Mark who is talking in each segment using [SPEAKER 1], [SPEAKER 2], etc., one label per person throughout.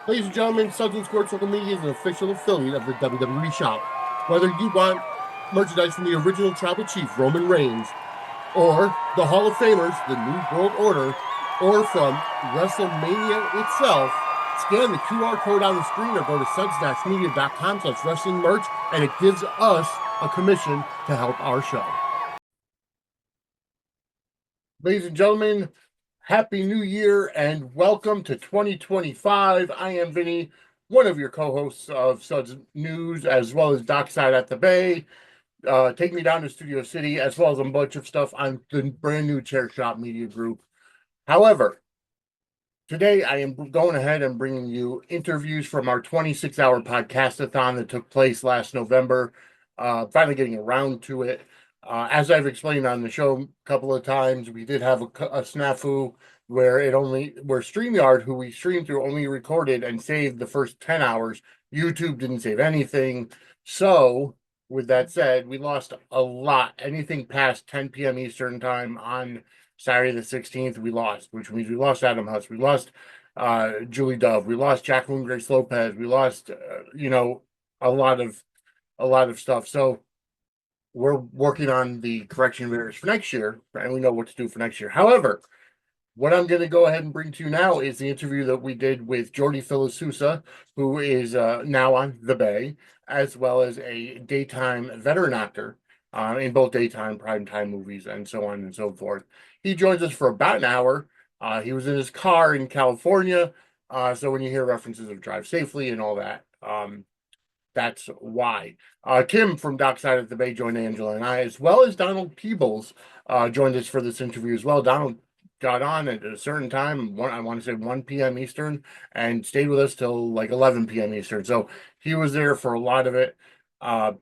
[SPEAKER 1] Ladies and gentlemen, Suds Media is an official affiliate of the WWE Shop. Whether you want merchandise from the original Tribal Chief, Roman Reigns, or the Hall of Famers, the New World Order, or from WrestleMania itself, scan the QR code on the screen or go to suds-media.com/wrestling merch, and it gives us a commission to help our show. Ladies and gentlemen, Happy New Year and welcome to 2025. I am Vinny, one of your co-hosts of Suds News, as well as Dockside at the Bay. Take me down to Studio City, as well as a bunch of stuff on the brand new Chair Shop Media Group. However, today I am going ahead and bringing you interviews from our 26-hour podcastathon that took place last November. Finally getting around to it. As I've explained on the show a couple of times, we did have a snafu where StreamYard, who we streamed through, only recorded and saved the first 10 hours. YouTube didn't save anything. So, with that said, we lost a lot. Anything past 10 p.m. Eastern time on Saturday the 16th, we lost, which means we lost Adam Huss. We lost Julie Dove. We lost Jacqueline Grace Lopez. We lost, a lot of stuff. So, we're working on the correction of errors for next year, and we know what to do for next year. However, what I'm going to go ahead and bring to you now is the interview that we did with Jordi Vilasuso, who is now on The Bay, as well as a daytime veteran actor in both daytime, primetime movies, and so on and so forth. He joins us for about an hour. He was in his car in California, so when you hear references of Drive Safely and all that, that's why. Kim from Dockside at the Bay joined Angela and I, as well as Donald Peebles joined us for this interview as well. Donald got on at a certain time, I want to say 1 p.m. Eastern, and stayed with us till like 11 p.m. Eastern. So he was there for a lot of it. And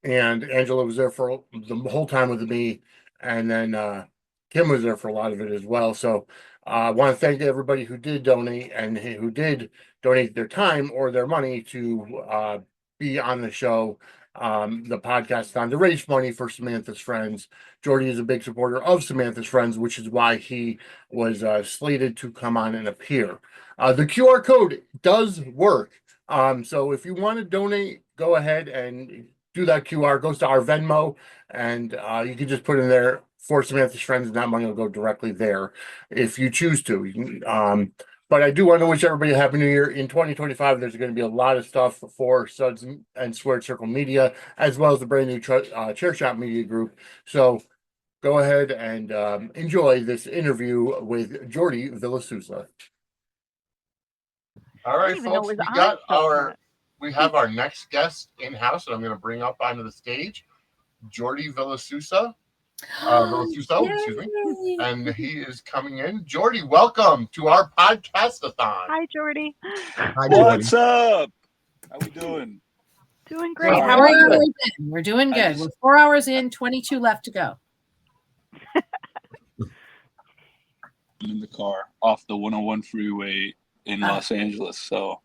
[SPEAKER 1] Angela was there for the whole time with me. And then Kim was there for a lot of it as well. So I want to thank everybody who did donate and who did donate their time or their money to be on the show, the podcast, to raise money for Samantha's Friends. Jordi is a big supporter of Samantha's Friends, which is why he was slated to come on and appear. The QR code does work. So if you want to donate, go ahead and do that QR. Goes to our Venmo, and you can just put in there for Samantha's Friends, and that money will go directly there if you choose to. But I do want to wish everybody a happy new year. In 2025, there's going to be a lot of stuff for Suds and Squared Circle Media, as well as the brand new Chair Shop Media Group. So go ahead and enjoy this interview with Jordi Vilasuso. All right, folks, we have our next guest in house that I'm going to bring up onto the stage, Jordi Vilasuso. Excuse me, and he is coming in. Jordi, welcome to our podcastathon.
[SPEAKER 2] Hi, Jordi.
[SPEAKER 3] Hi, Jordi. What's up? How we doing?
[SPEAKER 2] Doing great.
[SPEAKER 4] How are you? We're doing good. We're 4 hours in, 22 left to go.
[SPEAKER 3] I'm in the car off the 101 freeway in Los Angeles, so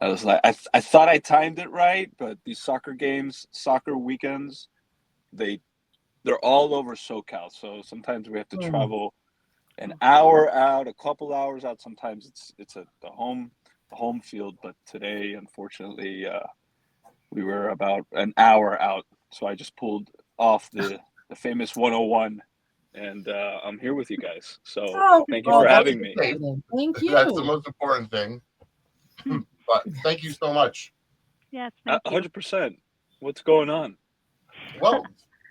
[SPEAKER 3] I was like, I thought I timed it right, but these soccer weekends, they're all over SoCal. So sometimes we have to travel an hour out, a couple hours out. Sometimes it's the home field. But today, unfortunately, we were about an hour out. So I just pulled off the famous 101, and I'm here with you guys. So thank you for having me.
[SPEAKER 4] Thank you.
[SPEAKER 1] That's the most important thing. But thank you so much.
[SPEAKER 2] Yes,
[SPEAKER 3] 100%. What's going on?
[SPEAKER 1] Well,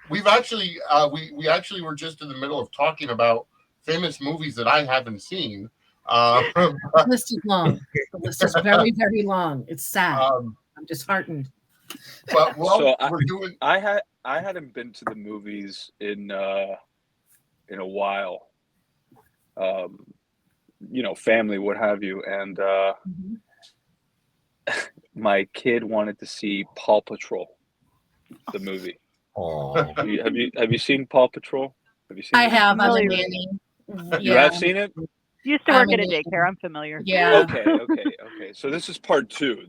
[SPEAKER 1] we've actually we actually were just in the middle of talking about famous movies that I haven't seen.
[SPEAKER 4] The list is long. The list is very, very long. It's sad. I'm disheartened.
[SPEAKER 1] But
[SPEAKER 3] I hadn't been to the movies in a while. Family, what have you, and my kid wanted to see Paw Patrol, the movie.
[SPEAKER 1] Oh,
[SPEAKER 3] have you seen Paw Patrol? Have you seen?
[SPEAKER 4] I have.
[SPEAKER 2] I'm
[SPEAKER 4] a nanny.
[SPEAKER 3] You have seen it?
[SPEAKER 2] Used to work at a daycare. I'm familiar.
[SPEAKER 4] Yeah.
[SPEAKER 3] Okay. So this is part two.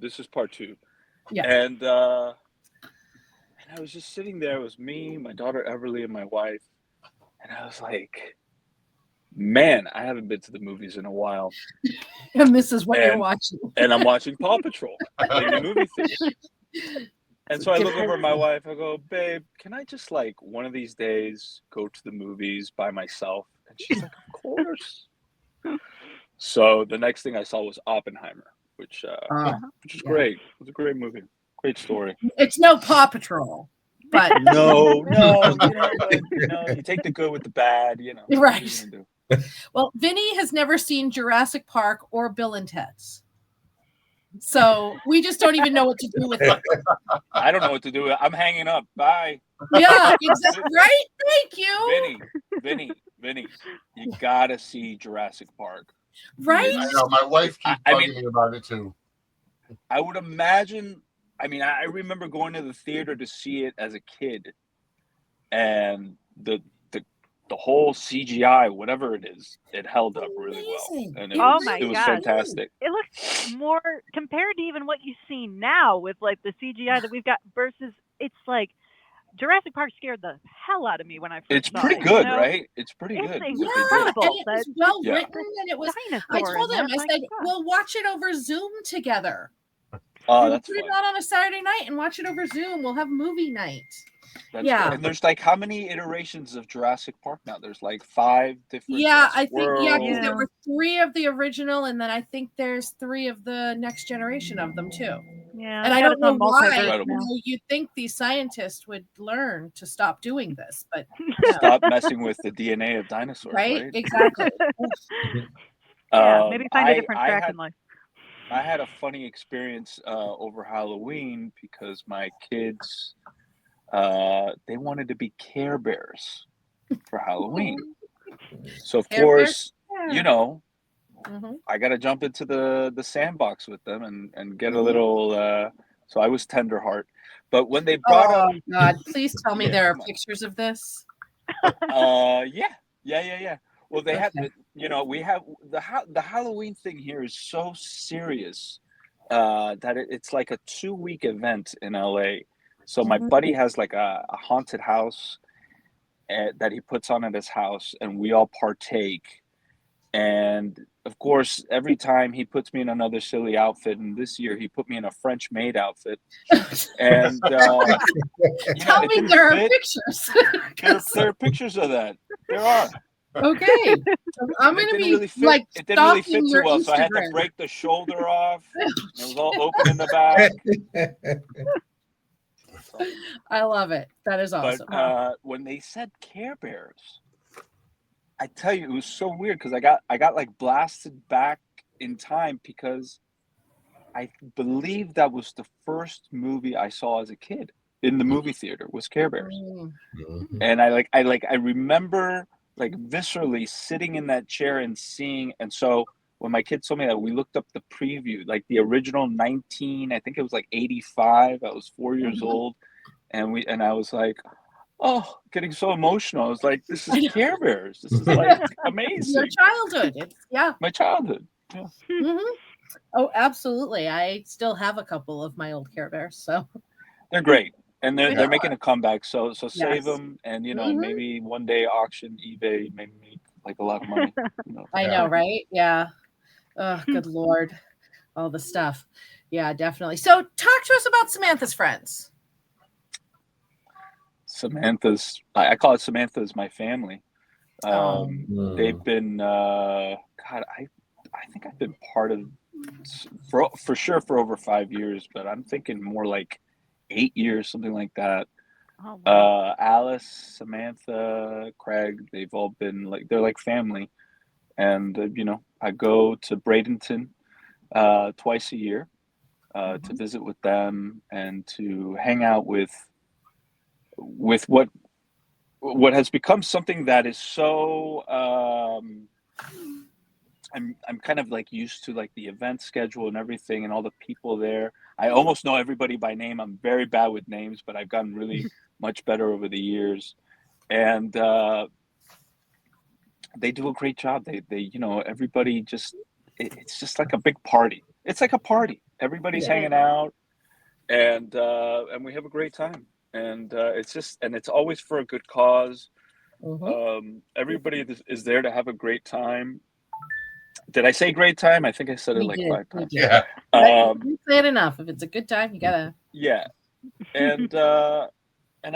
[SPEAKER 3] Yeah. And I was just sitting there. It was me, my daughter Everly, and my wife. And I was like, man, I haven't been to the movies in a while.
[SPEAKER 4] And this is what you're
[SPEAKER 3] And-
[SPEAKER 4] watching.
[SPEAKER 3] And I'm watching Paw Patrol in the movie theater. And so I look over at my wife, I go, babe, can I just like one of these days go to the movies by myself? And she's like, of course. So the next thing I saw was Oppenheimer, which is great. It was a great movie. Great story.
[SPEAKER 4] It's no Paw Patrol, but
[SPEAKER 3] No, but you take the good with the bad,
[SPEAKER 4] Right.
[SPEAKER 3] What are you gonna do?
[SPEAKER 4] Well, Vinny has never seen Jurassic Park or Bill and Ted's. So we just don't even know what to do with it.
[SPEAKER 3] I don't know what to do. I'm hanging up. Bye.
[SPEAKER 4] Yeah, exactly. Right? Thank you.
[SPEAKER 3] Vinny, you gotta see Jurassic Park.
[SPEAKER 4] Right?
[SPEAKER 1] I know my wife keeps bugging me about it too.
[SPEAKER 3] I would imagine. I remember going to the theater to see it as a kid, and the whole CGI, whatever it is, it held up really well, and it was fantastic.
[SPEAKER 2] It looks more compared to even what you see now with like the CGI that we've got versus it's like Jurassic Park scared the hell out of me when I first
[SPEAKER 3] It's
[SPEAKER 2] saw
[SPEAKER 3] pretty
[SPEAKER 2] it.
[SPEAKER 3] good, right? It's pretty
[SPEAKER 2] It's
[SPEAKER 3] good.
[SPEAKER 2] incredible.
[SPEAKER 4] And it was well written, and it was. I told him, I said, "We'll watch it over Zoom together.
[SPEAKER 3] Oh, that's
[SPEAKER 4] put it
[SPEAKER 3] fun.
[SPEAKER 4] on a Saturday night and watch it over Zoom. We'll have movie night."
[SPEAKER 3] That's good. And there's like how many iterations of Jurassic Park now? There's like 5 different.
[SPEAKER 4] Yeah, I think because there were 3 of the original, and then I think there's 3 of the next generation of them too.
[SPEAKER 2] Yeah,
[SPEAKER 4] and I don't know why. You'd think these scientists would learn to stop doing this, but
[SPEAKER 3] stop messing with the DNA of dinosaurs, right?
[SPEAKER 4] Exactly.
[SPEAKER 2] Maybe find a different track in life.
[SPEAKER 3] I had a funny experience over Halloween because my kids they wanted to be Care Bears for Halloween. So of course, I got to jump into the sandbox with them and get a little. So I was tender heart, but when they brought up,
[SPEAKER 4] God, please tell me there are pictures of this.
[SPEAKER 3] Yeah. Well, they have, we have the Halloween thing here is so serious that it's like a 2-week event in LA. So my buddy has like a haunted house that he puts on at his house, and we all partake. And of course, every time he puts me in another silly outfit, and this year he put me in a French maid outfit. And
[SPEAKER 4] tell me there are pictures.
[SPEAKER 3] There are pictures of that. There are.
[SPEAKER 4] Okay, I'm going to be
[SPEAKER 3] really
[SPEAKER 4] like
[SPEAKER 3] it didn't really fit too well,
[SPEAKER 4] Instagram.
[SPEAKER 3] so I had to break the shoulder off. And it was all open in the back.
[SPEAKER 4] I love it. That is awesome.
[SPEAKER 3] But when they said Care Bears, I tell you, it was so weird because I got like blasted back in time because I believe that was the first movie I saw as a kid in the movie theater was Care Bears, and I remember like viscerally sitting in that chair and seeing. And so when my kids told me that, we looked up the preview, like the original I think it was like 85. I was 4 years old, and I was like, oh, getting so emotional. I was like, this is Care Bears. This is like amazing.
[SPEAKER 4] Your childhood.
[SPEAKER 3] My childhood. Yeah.
[SPEAKER 4] Mm-hmm. Oh, absolutely. I still have a couple of my old Care Bears, so
[SPEAKER 3] they're great. And they're making a comeback, so save them, and maybe one day auction, eBay, maybe make like a lot of money.
[SPEAKER 4] I know, right? Yeah. Oh, good Lord, all the stuff. Yeah, definitely. So, talk to us about Samantha's friends.
[SPEAKER 3] I call it Samantha's my family. They've been God. I think I've been part of for sure for over 5 years, but I'm thinking more like 8 years, something like that.
[SPEAKER 2] Oh, wow.
[SPEAKER 3] Alice, Samantha, Craig, they've all been like, they're like family. And, I go to Bradenton twice a year to visit with them and to hang out with what has become something that is so, I'm kind of like used to like the event schedule and everything and all the people there. I almost know everybody by name. I'm very bad with names, but I've gotten really much better over the years. And they do a great job. They everybody just, it's just like a big party. It's like a party. Everybody's hanging out, and we have a great time. And it's always for a good cause. Everybody is there to have a great time. Did I say great time? I think I said it like 5 times.
[SPEAKER 1] Yeah.
[SPEAKER 4] You say it enough. If it's a good time, you gotta.
[SPEAKER 3] Yeah, and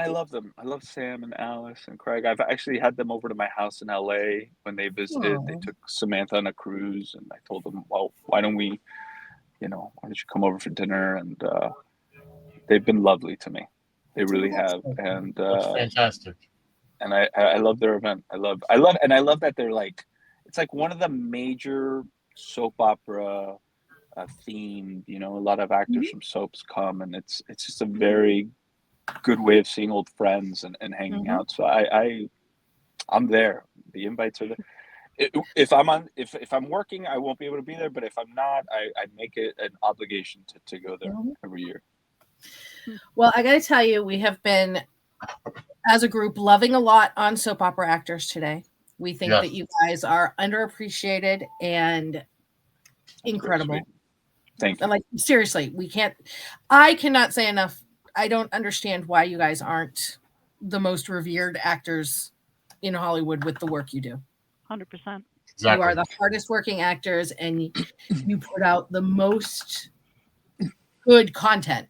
[SPEAKER 3] I love them. I love Sam and Alice and Craig. I've actually had them over to my house in LA when they visited. They took Samantha on a cruise, and I told them, well, why don't you come over for dinner? And they've been lovely to me. They really have, and
[SPEAKER 1] That's fantastic.
[SPEAKER 3] and I love their event. I love that they're like, it's like one of the major soap opera themed. A lot of actors from soaps come, and it's just a very good way of seeing old friends and hanging out. So I'm there. The invites are there. If I'm working, I won't be able to be there. But if I'm not, I make it an obligation to go there every year.
[SPEAKER 4] Well, I got to tell you, we have been, as a group, loving a lot on soap opera actors today. We think that you guys are underappreciated and incredible.
[SPEAKER 3] Thank you.
[SPEAKER 4] And like, seriously, I cannot say enough. I don't understand why you guys aren't the most revered actors in Hollywood with the work you do.
[SPEAKER 2] 100%.
[SPEAKER 1] Exactly.
[SPEAKER 4] You are the hardest working actors, and you put out the most good content,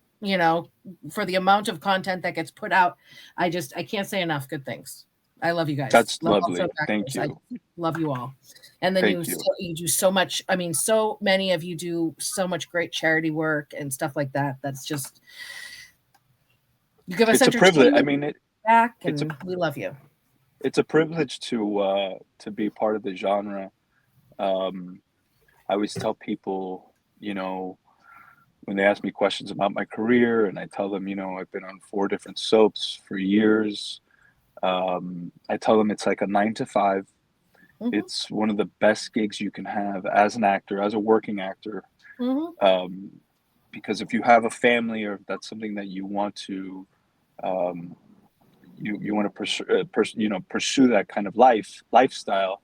[SPEAKER 4] for the amount of content that gets put out. I can't say enough good things. I love you guys.
[SPEAKER 3] That's lovely. Thank you.
[SPEAKER 4] I love you all. And then you do so much. I mean, so many of you do so much great charity work and stuff like that. That's just, you give us
[SPEAKER 3] it's a privilege. I mean,
[SPEAKER 4] we love you.
[SPEAKER 3] It's a privilege to be part of the genre. I always tell people, when they ask me questions about my career, and I tell them, I've been on 4 different soaps for years. I tell them it's like a 9 to 5. It's one of the best gigs you can have as an actor, as a working actor. Because if you have a family, or if that's something that you want to, you want to pursue that kind of lifestyle,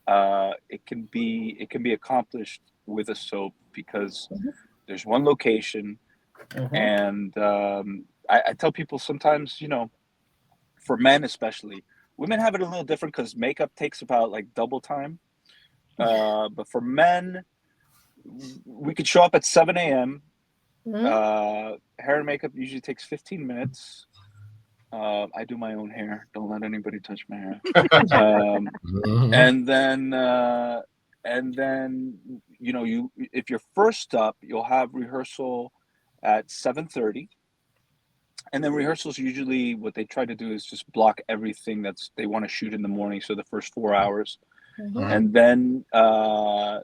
[SPEAKER 3] it can be accomplished with a soap, because there's one location, and I tell people sometimes, for men especially, women have it a little different because makeup takes about like double time. But for men, we could show up at 7 a.m. Hair and makeup usually takes 15 minutes. I do my own hair. Don't let anybody touch my hair. And then if you're first up, you'll have rehearsal at 7:30. And then rehearsals, usually what they try to do is just block everything they want to shoot in the morning. So the first 4 hours, and then you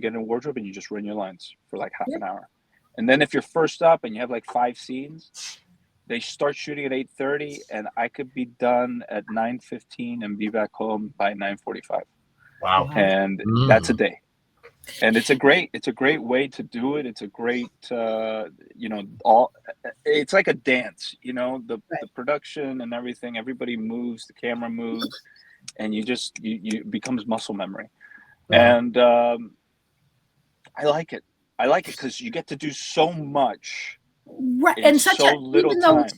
[SPEAKER 3] get in a wardrobe and you just run your lines for like half an hour. And then if you're first up and you have like 5 scenes, they start shooting at 8:30, and I could be done at 9:15 and be back home by 9:45.
[SPEAKER 1] Wow.
[SPEAKER 3] And that's a day. And it's a great way to do it. It's a great, it's like a dance, the production and everything, everybody moves, the camera moves, and you becomes muscle memory. And I like it because you get to do so much in so little time.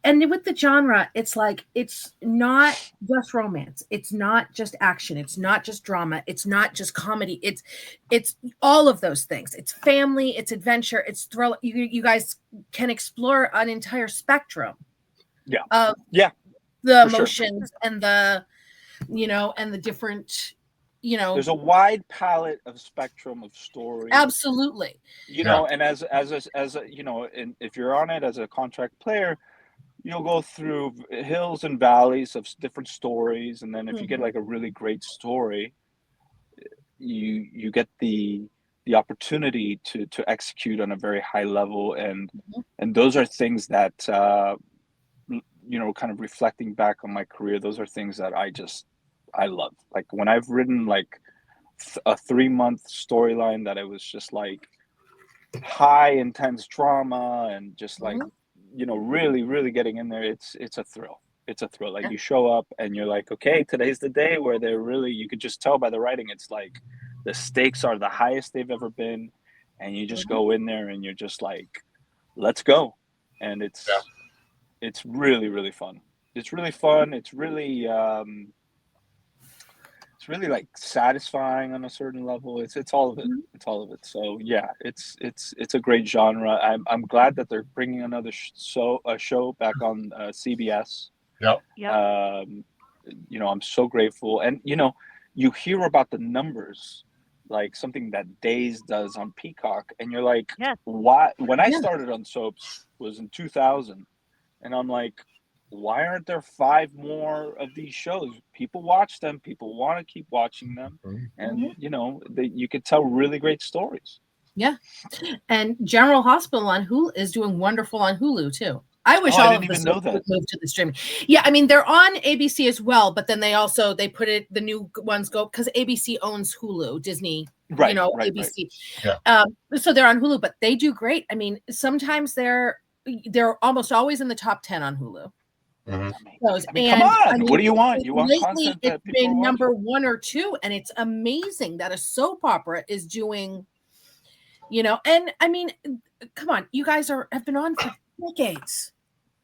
[SPEAKER 4] And with the genre, it's like, it's not just romance. It's not just action. It's not just drama. It's not just comedy. It's all of those things. It's family, it's adventure, it's thrill. You guys can explore an entire spectrum. Of the emotions and the, and the different,
[SPEAKER 3] there's a wide palette of spectrum of stories.
[SPEAKER 4] Absolutely.
[SPEAKER 3] And as a, and if you're on it as a contract player, you'll go through hills and valleys of different stories, and then if you get like a really great story, you get the opportunity to execute on a very high level, and those are things that kind of reflecting back on my career, those are things that I love. Like when I've written like a 3-month storyline that it was just like high intense drama and just like really, really getting in there, it's a thrill. It's a thrill. Like you show up and you're like, okay, today's the day where you could just tell by the writing, it's like the stakes are the highest they've ever been, and you just go in there and you're just like, let's go. And it's really, really fun. it's really fun. It's really like satisfying on a certain level. It's all of it. It's all of it. So yeah, it's a great genre. I'm glad that they're bringing another show back on CBS.
[SPEAKER 1] Yep.
[SPEAKER 3] You know, I'm so grateful. And you know, you hear about the numbers, like something that Days does on Peacock, and you're like,
[SPEAKER 2] Yes.
[SPEAKER 3] why? When I started on soaps was in 2000, and I'm like, why aren't there 5 more of these shows? People watch them. People want to keep watching them, and you know, you could tell really great stories.
[SPEAKER 4] Yeah, and General Hospital on Hulu is doing wonderful on Hulu too. I wish
[SPEAKER 3] I
[SPEAKER 4] all
[SPEAKER 3] didn't
[SPEAKER 4] of this
[SPEAKER 3] even know that.
[SPEAKER 4] would move to the streaming. Yeah, I mean they're on ABC as well, but then they put it, the new ones go because ABC owns Hulu, Disney,
[SPEAKER 3] Right,
[SPEAKER 4] ABC.
[SPEAKER 1] Yeah.
[SPEAKER 4] So they're on Hulu, but they do great. I mean, sometimes they're almost always in the top 10 on Hulu. Those,
[SPEAKER 3] I mean, come on. What do you want? You want
[SPEAKER 4] lately,
[SPEAKER 3] content
[SPEAKER 4] it's
[SPEAKER 3] that people are
[SPEAKER 4] been
[SPEAKER 3] watching?
[SPEAKER 4] number 1 or 2, and it's amazing that a soap opera is doing, and I mean, come on, you guys have been on for decades.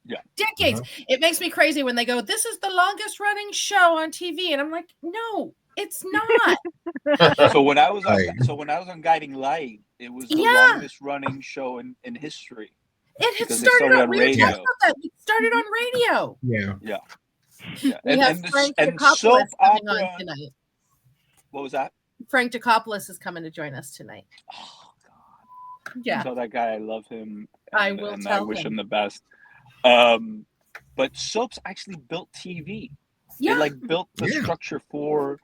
[SPEAKER 3] Yeah.
[SPEAKER 4] Decades. It makes me crazy when they go, this is the longest running show on TV. And I'm like, no, it's not.
[SPEAKER 3] So when I was on Guiding Light, it was the longest running show in history.
[SPEAKER 4] It
[SPEAKER 3] because
[SPEAKER 4] started on radio.
[SPEAKER 3] It
[SPEAKER 4] started on radio.
[SPEAKER 1] Yeah.
[SPEAKER 4] We have Frank
[SPEAKER 3] and
[SPEAKER 4] Dacopoulos
[SPEAKER 3] soap
[SPEAKER 4] coming
[SPEAKER 3] opera.
[SPEAKER 4] on tonight.
[SPEAKER 3] What was that?
[SPEAKER 4] Frank Dacopoulos is coming to join us tonight.
[SPEAKER 3] Oh God.
[SPEAKER 4] Yeah.
[SPEAKER 3] Tell that guy I love him.
[SPEAKER 4] I will
[SPEAKER 3] and
[SPEAKER 4] tell
[SPEAKER 3] I wish
[SPEAKER 4] him.
[SPEAKER 3] him the best. But soaps actually built TV.
[SPEAKER 4] Yeah.
[SPEAKER 3] They like built the structure for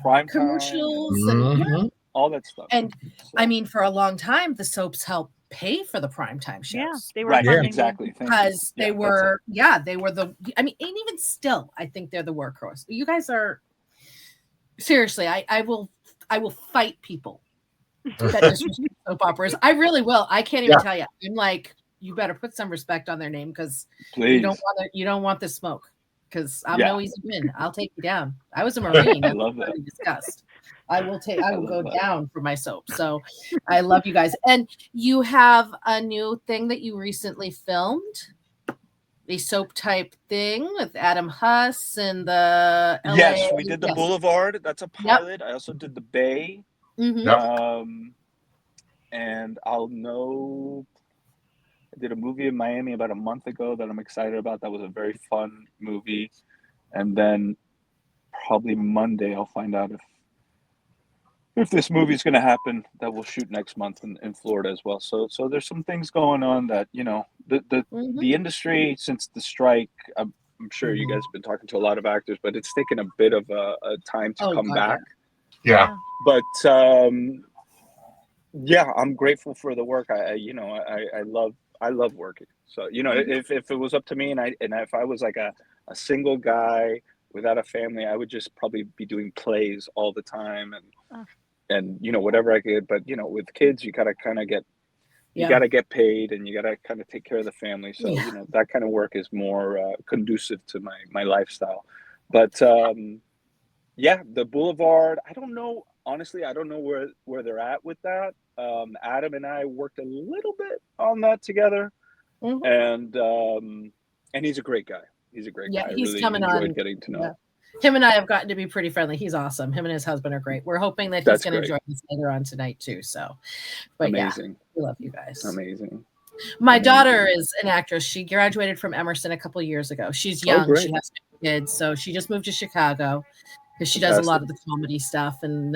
[SPEAKER 3] prime
[SPEAKER 4] commercials
[SPEAKER 3] time
[SPEAKER 4] and
[SPEAKER 3] all that stuff.
[SPEAKER 4] And I mean, for a long time, the soaps helped pay for the primetime shows.
[SPEAKER 2] Yeah, they were
[SPEAKER 3] right,
[SPEAKER 2] funding
[SPEAKER 3] exactly.
[SPEAKER 4] Because they were the. I mean, and even still, I think they're the workhorse. You guys are seriously. I will fight people that disrespect soap operas. I really will. I can't even tell you. I'm like, you better put some respect on their name because you don't want the smoke. Because I'm no easy win. I'll take you down. I was a Marine.
[SPEAKER 3] I love that.
[SPEAKER 4] Discussed. I will go down for my soap. So I love you guys. And you have a new thing that you recently filmed, a soap type thing with Adam Huss and the LA.
[SPEAKER 3] Yes, we did the Boulevard. That's a pilot. I also did the Bay. And I did a movie in Miami about a month ago that I'm excited about. That was a very fun movie. And then probably Monday I'll find out if this movie is going to happen that we'll shoot next month in Florida as well. So there's some things going on that, the industry since the strike, I'm sure you guys have been talking to a lot of actors, but it's taken a bit of a time to come back.
[SPEAKER 1] Yeah.
[SPEAKER 3] But I'm grateful for the work. I love working. So, if it was up to me and if I was like a single guy without a family, I would just probably be doing plays all the time and whatever I could. But, with kids, you gotta kind of gotta get paid and you gotta kind of take care of the family. So, that kind of work is more conducive to my lifestyle. But, the Boulevard, I don't know. Honestly, I don't know where they're at with that. Adam and I worked a little bit on that together, and he's a great guy. He's a great guy.
[SPEAKER 4] He's
[SPEAKER 3] really
[SPEAKER 4] coming
[SPEAKER 3] enjoyed
[SPEAKER 4] on.
[SPEAKER 3] Getting to know.
[SPEAKER 4] Him and I have gotten to be pretty friendly. He's awesome. Him and his husband are great. We're hoping that he's going to join us later on tonight too. So, but
[SPEAKER 3] amazing.
[SPEAKER 4] We love you guys.
[SPEAKER 3] Amazing.
[SPEAKER 4] My daughter is an actress. She graduated from Emerson a couple of years ago. She's young. She has 2 kids, so she just moved to Chicago. Because she does a lot of the comedy stuff, and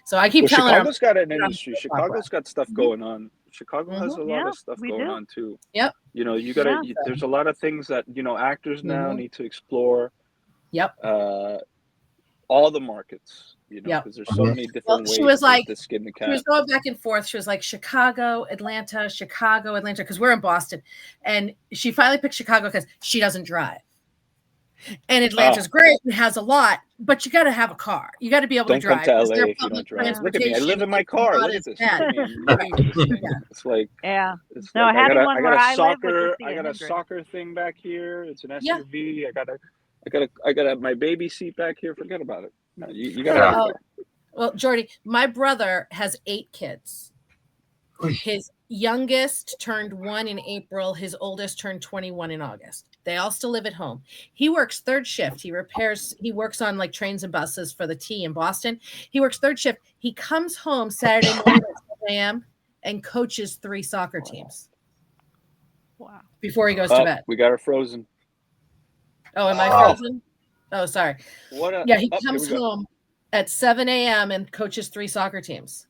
[SPEAKER 4] so I keep telling
[SPEAKER 3] Chicago's got an industry. Chicago's got stuff going on. Chicago has a lot of stuff going on too.
[SPEAKER 4] Yep.
[SPEAKER 3] You gotta. There's a lot of things that actors now need to explore.
[SPEAKER 4] Yep.
[SPEAKER 3] All the markets. Because there's so many different ways
[SPEAKER 4] she was like,
[SPEAKER 3] to skin the cat.
[SPEAKER 4] She was going back and forth. She was like Chicago, Atlanta, because we're in Boston, and she finally picked Chicago because she doesn't drive. And Atlanta's great and has a lot, but you got to have a car. You got to be able to drive.
[SPEAKER 3] Don't come to LA if you don't drive. Look at me. I live in my car. Look at this. It's like
[SPEAKER 2] I
[SPEAKER 3] got a soccer thing back here. It's an SUV. I got my baby seat back here. Forget about it. No, you got to have a car.
[SPEAKER 4] Well, Jordi, my brother has 8 kids. His youngest turned 1 in April. His oldest turned 21 in August. They all still live at home. He works third shift. He works on like trains and buses for the T in Boston. He works third shift. He comes home Saturday morning at 7 a.m. and coaches 3 soccer teams.
[SPEAKER 2] Wow.
[SPEAKER 4] Before he goes to bed.
[SPEAKER 3] We got her frozen.
[SPEAKER 4] Oh, am I frozen? Oh, sorry. Yeah, he comes home at 7 a.m. and coaches 3 soccer teams.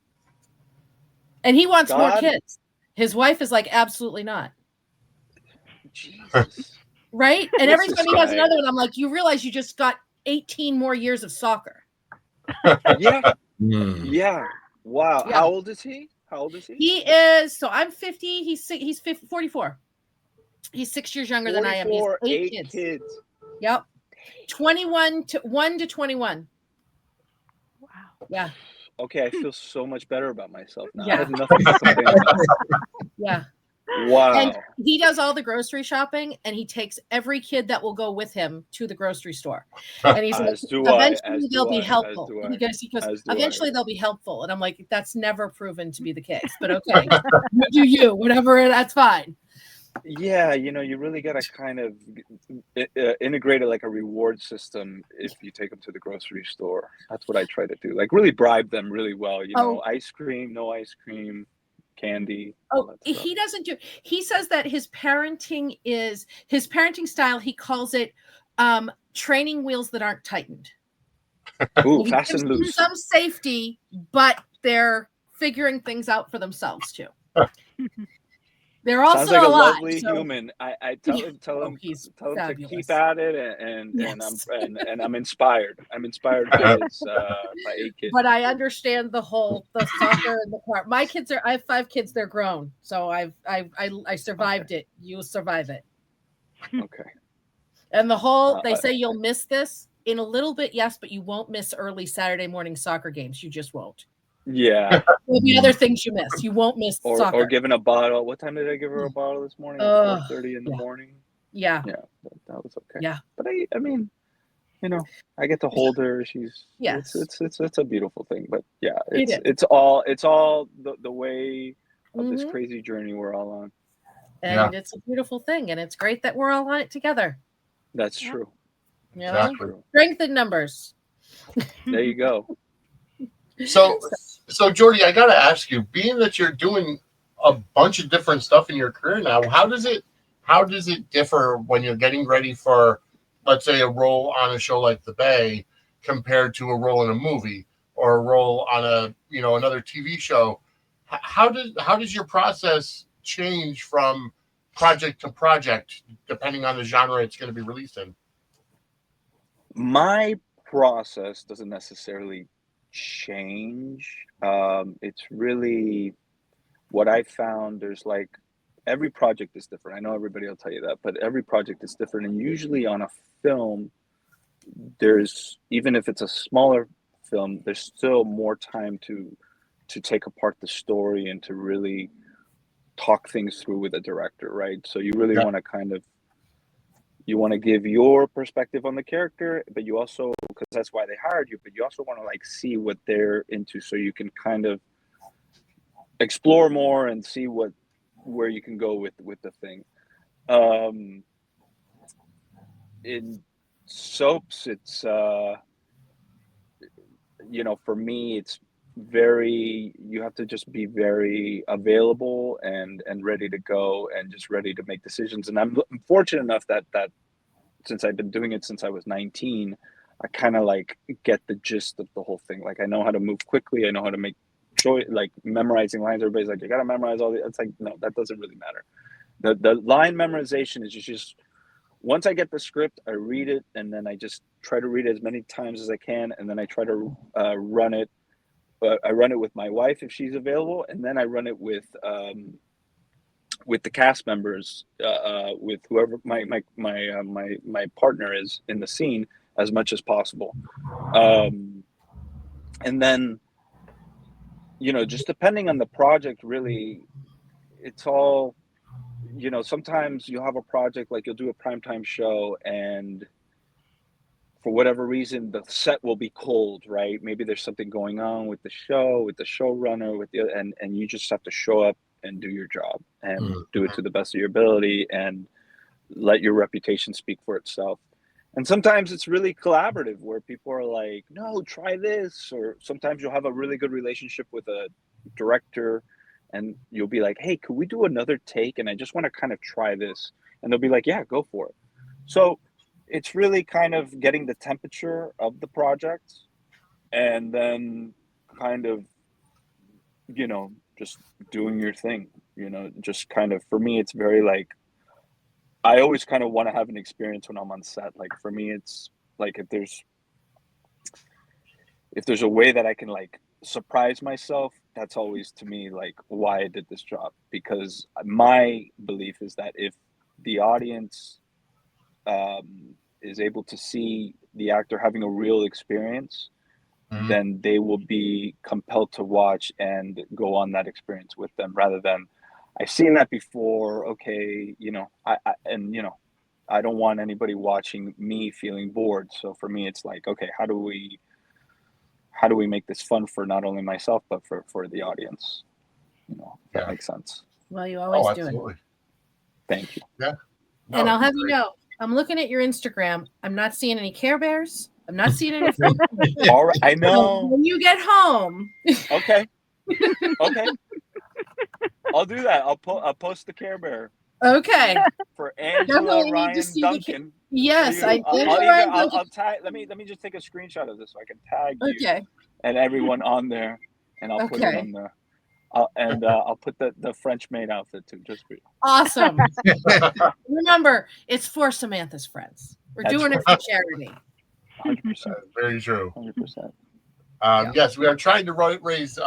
[SPEAKER 4] And he wants more kids. His wife is like, absolutely not.
[SPEAKER 3] Jesus.
[SPEAKER 4] Right? And every time he has another one, I'm like, you realize you just got 18 more years of soccer.
[SPEAKER 3] Yeah. Yeah. Wow.
[SPEAKER 4] Yeah.
[SPEAKER 3] How old is he?
[SPEAKER 4] He is, so I'm 50. He's 44. He's 6 years younger than I am. He has 8 kids. Yep. 1 to 21.
[SPEAKER 2] Wow.
[SPEAKER 4] Yeah.
[SPEAKER 3] Okay, I feel so much better about myself now.
[SPEAKER 4] Yeah.
[SPEAKER 3] I have nothing to complain about.
[SPEAKER 4] Yeah.
[SPEAKER 3] Wow.
[SPEAKER 4] And he does all the grocery shopping, and he takes every kid that will go with him to the grocery store. And he's like, eventually they'll be helpful. He goes, eventually they'll be helpful. And I'm like, that's never proven to be the case. But okay, you do you, whatever, that's fine.
[SPEAKER 3] Yeah, you really got to kind of integrate it like a reward system if you take them to the grocery store. That's what I try to do. Like really bribe them really well. Ice cream, no ice cream, candy.
[SPEAKER 4] Oh, he doesn't do. He says that his parenting style. He calls it training wheels that aren't tightened.
[SPEAKER 3] Ooh, fast and loose.
[SPEAKER 4] Some safety, but they're figuring things out for themselves too. They're also
[SPEAKER 3] sounds like a
[SPEAKER 4] alive,
[SPEAKER 3] lovely human. I tell him to keep at it, and I'm inspired. I'm inspired by his by 8 kids.
[SPEAKER 4] But I understand the soccer and the part. I have 5 kids. They're grown, so I survived it. You'll survive it.
[SPEAKER 3] Okay.
[SPEAKER 4] And they say you'll miss this in a little bit, yes, but you won't miss early Saturday morning soccer games. You just won't.
[SPEAKER 3] Yeah.
[SPEAKER 4] There'll be other things you miss. You won't miss soccer.
[SPEAKER 3] Or giving a bottle. What time did I give her a bottle this morning? 4:30 in the morning.
[SPEAKER 4] Yeah.
[SPEAKER 3] Yeah, that was okay.
[SPEAKER 4] Yeah.
[SPEAKER 3] But I mean, I get to hold her. It's a beautiful thing. But yeah, it's all the way of this crazy journey we're all on.
[SPEAKER 4] And it's a beautiful thing, and it's great that we're all on it together.
[SPEAKER 3] That's true.
[SPEAKER 1] Exactly.
[SPEAKER 4] Strength in numbers.
[SPEAKER 3] There you go.
[SPEAKER 1] So Jordi, I got to ask you, being that you're doing a bunch of different stuff in your career now, how does it differ when you're getting ready for, let's say, a role on a show like The Bay compared to a role in a movie or a role on another TV show? How does your process change from project to project depending on the genre it's going to be released in?
[SPEAKER 3] My process doesn't necessarily change. It's really what I found. There's like every project is different. I know everybody will tell you that, but every project is different. And usually on a film, there's, even if it's a smaller film, there's still more time to take apart the story and to really talk things through with the director, right? So you really want to you want to give your perspective on the character, but you also, because that's why they hired you, but you also want to like see what they're into, so you can kind of explore more and see where you can go with the thing. In soaps, it's for me, it's you have to just be very available and ready to go and just ready to make decisions. And I'm fortunate enough that since I've been doing it since I was 19, I kind of like get the gist of the whole thing. Like I know how to move quickly. I know how to make like memorizing lines. Everybody's like, you got to memorize all the, it's like, no, that doesn't really matter. The line memorization is just once I get the script, I read it, and then I just try to read it as many times as I can. And then I try to run it. I run it with my wife if she's available, and then I run it with the cast members, with whoever my partner is in the scene as much as possible, and then just depending on the project, really, it's all sometimes you'll have a project like you'll do a primetime show and for whatever reason, the set will be cold, right? Maybe there's something going on with the show, with the showrunner, and you just have to show up and do your job and do it to the best of your ability. And let your reputation speak for itself. And sometimes it's really collaborative where people are like, no, try this. Or sometimes you'll have a really good relationship with a director and you'll be like, hey, could we do another take? And I just want to kind of try this. And they'll be like, yeah, go for it. So it's really kind of getting the temperature of the project and then kind of, just doing your thing, just kind of, for me, it's very like, I always kind of want to have an experience when I'm on set. Like for me, it's like if there's a way that I can like surprise myself, that's always to me like why I did this job. Because my belief is that if the audience is able to see the actor having a real experience, then they will be compelled to watch and go on that experience with them rather than I've seen that before. Okay, I don't want anybody watching me feeling bored. So for me, it's like, okay, how do we make this fun for not only myself but for the audience? If that makes sense.
[SPEAKER 4] Well, you always do
[SPEAKER 1] absolutely.
[SPEAKER 4] it.
[SPEAKER 3] Thank you.
[SPEAKER 1] Yeah. No,
[SPEAKER 4] And I'll have
[SPEAKER 1] great.
[SPEAKER 4] you know, I'm looking at your Instagram. I'm not seeing any Care Bears. I'm not seeing any.
[SPEAKER 3] All right, I
[SPEAKER 4] So
[SPEAKER 3] know.
[SPEAKER 4] when you get home,
[SPEAKER 3] Okay. I'll do that. I'll post the Care Bear
[SPEAKER 4] okay.
[SPEAKER 3] for Angela
[SPEAKER 4] Definitely need to
[SPEAKER 3] Ryan
[SPEAKER 4] see
[SPEAKER 3] Duncan.
[SPEAKER 4] Yes,
[SPEAKER 3] For you. I'll tag. Let me just take a screenshot of this so I can tag you
[SPEAKER 4] Okay.
[SPEAKER 3] and everyone on there, and I'll put it
[SPEAKER 4] Okay.
[SPEAKER 3] on there. I'll put the French maid outfit too, just for you.
[SPEAKER 4] Awesome. Remember, it's for Samantha's friends. We're
[SPEAKER 3] That's
[SPEAKER 4] doing it for charity.
[SPEAKER 3] 100%.
[SPEAKER 1] Very true.
[SPEAKER 3] 100%.
[SPEAKER 1] Yes, we are trying to raise